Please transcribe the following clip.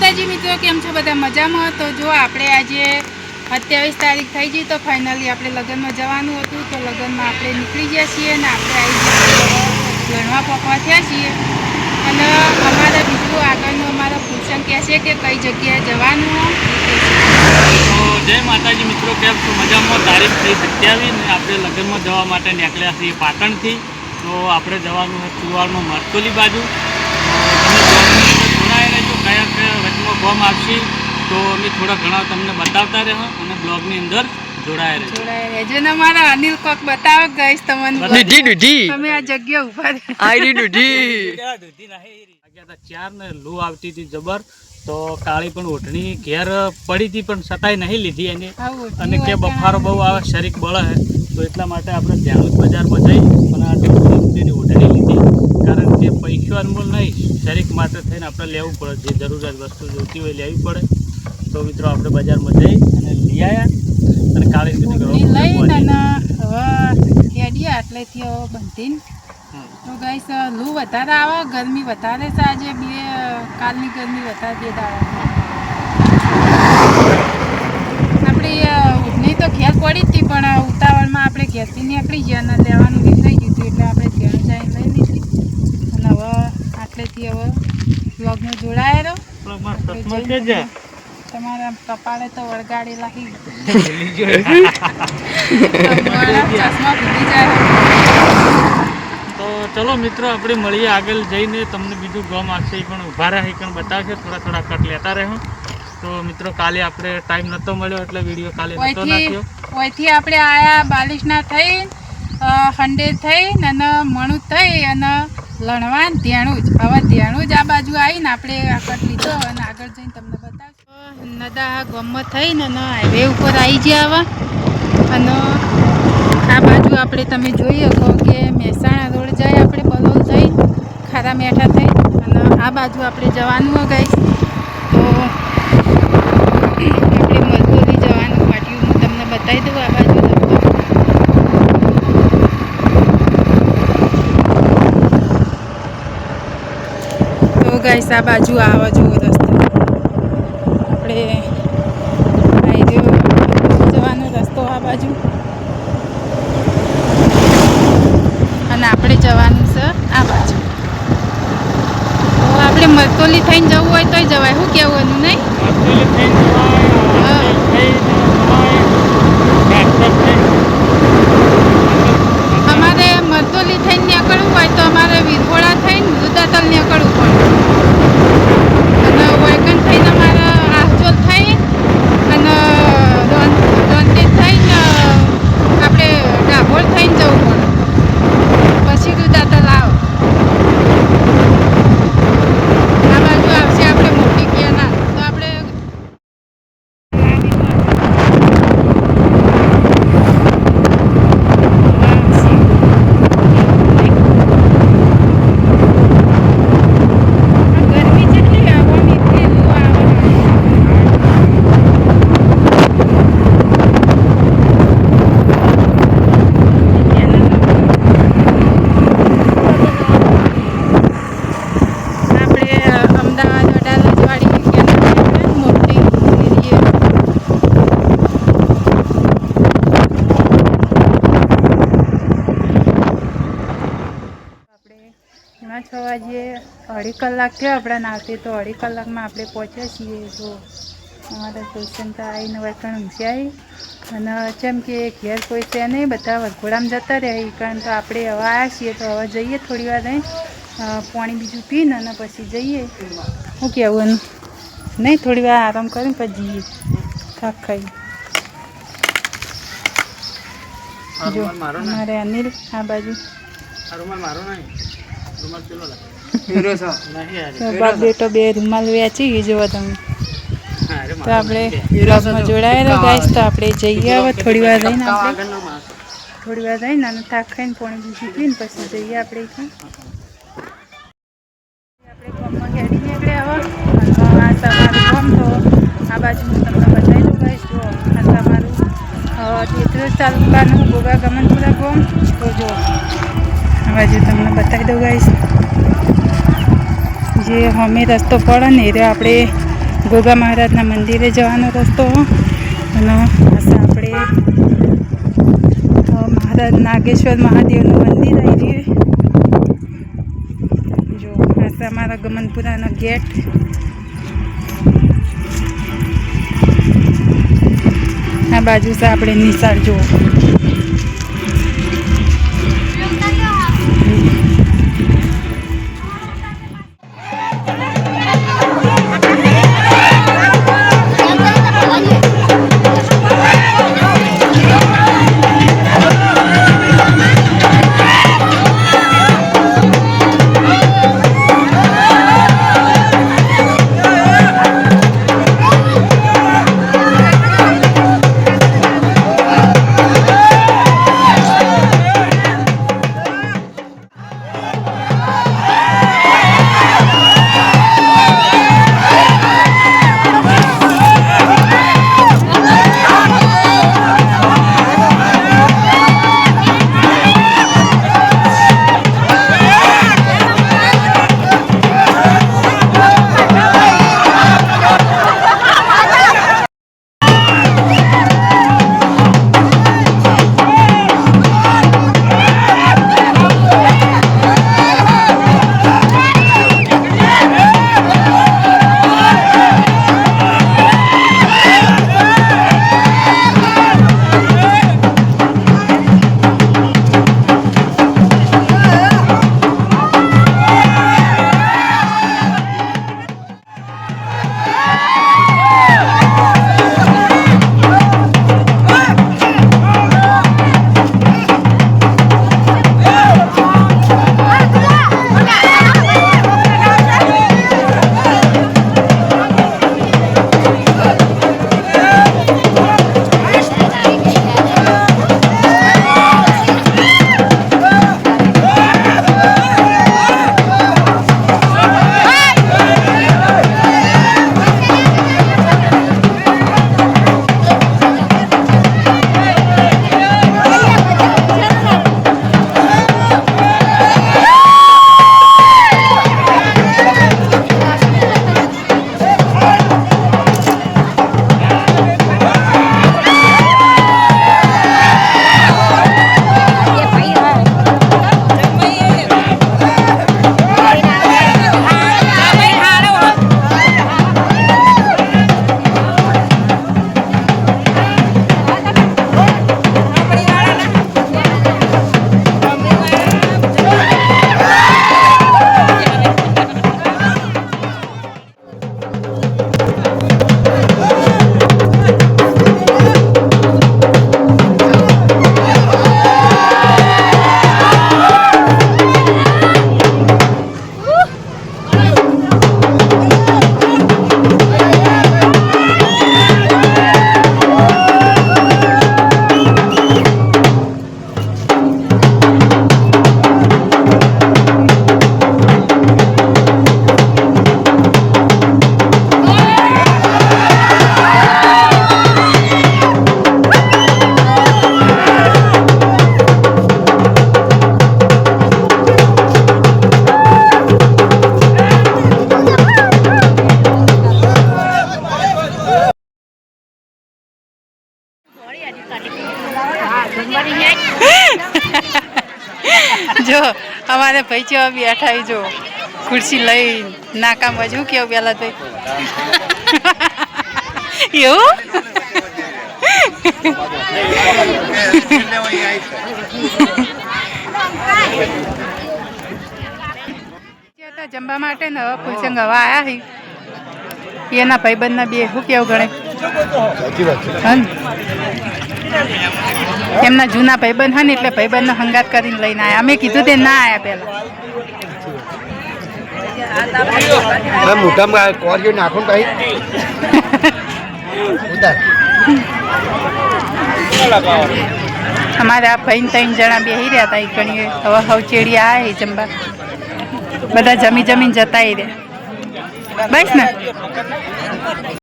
માતાજી મિત્રો, કેમ છો બધા? મજામાં? તો જો આપણે આજે 27 તારીખ થઈ ગઈ, તો ફાઇનલી આપણે લગ્નમાં જવાનું હતું. તો લગ્નમાં આપણે નીકળી ગયા છીએ અને આપણે આવી ગણવા પકવા થયા છીએ. અને અમારા બીજું આગળનું અમારા ફંક્શન કહે છે કે કઈ જગ્યાએ જવાનું. તો જય માતાજી મિત્રો, કેમ છો? મજામાં? તારીખ થઈ 27 ને આપણે લગ્નમાં જવા માટે નીકળ્યા છીએ પાટણથી. તો આપણે જવાનું છે ચુવાડમાં મરતોલી બાજુ. કયા કયા વચમાં ફોર્મ આપશે તો અમે થોડા ઘણા તમને બતાવતા રહે અને બ્લોગની અંદર જોડાયા રહેજો ને. મારા અનિલ કોક બતાવો ગઈશ તમને. તમે આ જગ્યા ઉભા ચાર ને લૂ આવતી હતી જબર. તો કાળી પણ ઓઢણી ઘેર પડી હતી પણ છતાંય નહીં લીધી એને. અને કે બફારો બહુ આવે, શરીર બળે છે. તો એટલા માટે આપણે ધ્યાન બજારમાં જઈ અને આ ઓઢણી લીધી. કારણ કે પૈસો અનમોલ નહીં, શરીર માટે થઈને આપણે લેવું પડે. જે જરૂરિયાત વસ્તુ જોઈતી હોય લેવી પડે. તો મિત્રો આપણે બજારમાં જઈ અને લઈ આવ્યા અને કાળી લઈને આટલેથી બંધીને. તો ગાઈસ લૂ વધારે આવે, ગરમી વધારે છે આજે. કાલની ગરમી વધારે 2 દાડા. આપણે ઉઠની તો ઘેર પડી હતી પણ ઉતાવળમાં આપણે ઘેરથી નીકળી ગયા અને લેવાનું બી થઈ ગયું હતું. એટલે આપણે ઘેર જઈને લઈ લીધી. અને હવે આટલેથી હવે બ્લોગમાં જોડાયેલો. તમારા કપાળે તો વળગાડેલા ચશ્મા ભૂલી જાય. તો ચલો મિત્રો, આપણે મળીએ આગળ જઈને. તમને બીજું ગામ આવશે એ પણ ઊભા રહે પણ બતાવશે. થોડા કટ લેતા રહો. તો મિત્રો કાલે આપણે ટાઈમ નહોતો મળ્યો એટલે વિડીયો કાલે નહોતો નાખ્યો. ઓયથી આપણે આયા બાલિશના થઈ, હંડેર થઈ અને મણું થઈ અને લણવા ધ્યાણું જ. હવે ધ્યાણું જ આ બાજુ આવીને આપણે કટ લીધો અને આગળ જઈને તમને બતાવશો. નદા ગામમાં થઈને અને હાઈવે ઉપર આવી ગયા હવે. અને આ બાજુ આપણે તમે જોઈ શકો કે મહેસાણા રોડ જાય આપણે બલોલ થઈ, ખારા મેઠા થઈ. અને આ બાજુ આપણે જવાનું હોય ગાઈસ. તો આપણે મજબૂરી જવાનું પાટિયું હું તમને બતાવી દઉં. આ બાજુ તો ગાઈસ આ બાજુ આવા જુઓ રસ્તો. આપણે જવાનો રસ્તો આ બાજુ અને આપણે જવાનું છે આ બાજુ. તો આપણે મરતોલી થઈને જવું હોય તોય જવાય. શું કહેવું એનું? નહીં અમારે મરતોલી થઈને નીકળવું હોય તો અમારે વિરહોડા થઈને રુદાતલ નીકળવું પડે. અને વૈકન થઈને અમારે આહચોલ થઈ અને દોંતી થઈને આપણે ડાભોળ થઈને જવું પડે. પછી રુદાતલ આવો. આ બાજુ આવશે આપણે મોટી કેનાલ. તો આપણે વાગે 2.5 કલાક થયો આપણા નાવથી. તો 2.5 કલાકમાં આપણે પહોંચ્યા છીએ. તો અમારા સોચનતા આવીને વળકણ ઊંઘ્યા. અને જેમ કે ઘેર કોઈ છે નહીં, બધા વરઘોડામાં જતા રહે. કારણ તો આપણે હવે આવ્યા છીએ. તો હવે જઈએ થોડી વાર રહીને પાણી બીજું પીને અને પછી જઈએ. શું કહેવું એનું? નહીં થોડી વાર આરામ કરીને પછી જઈએ. થાક ખાઈ જો અમારે અનિલ આ બાજુ બાપ બેટો 2 રૂમાલ વેચી જુઓ તમે. તો આપણે બ્લોગમાં જોડાયેલા ગાઈસ. તો આપણે જઈએ હવે થોડી વાર રહીને અને થાક ખાઈને પાણી બીજું પીને પછી જઈએ આપણે. આપણે ગામમાં હેડી નીકળે હવે. આ તમારું ગામ તો આ બાજુ હું તમને બતાવી દઉં ગાઈસ. જો આ તમારું તેત્રીસ તાલુકાનું ગોગા ગમનપુરા ગામ. તો જો આ બાજુ તમને બતાવી દઉં ગાઈસ. જે અમે રસ્તો પડે ને એ આપણે ગોગા મહારાજના મંદિરે જવાનો રસ્તો અને આપણે મહારાજ નાગેશ્વર મહાદેવનું મંદિર આવી રહ્યું જો આ અમારા ગમનપુરાનો ગેટ આ બાજુ છે આપણે નિશાળ જુઓ જો અમારે ભાઈ જેવા બેઠા જો ખુરશી લઈ નાકા બાજુ કેવું પેલા તો એવું જમવા માટે ને હવે ફૂલસંગ હવા આવ્યા એના ભાઈબંધના બે શું કેવું ગણે એમના જૂના ભાઈબંધ હા ને એટલે ભાઈબંધનો હંગાત કરીને લઈને આવ્યા અમે કીધું તે ના આવ્યા પેલા અમારે આ ભાઈ 3 જણા બેસી રહ્યા હતા એ ઘણી હવે હવચેડી આ જમવા બધા જમીન જતા રહ્યા બસ ને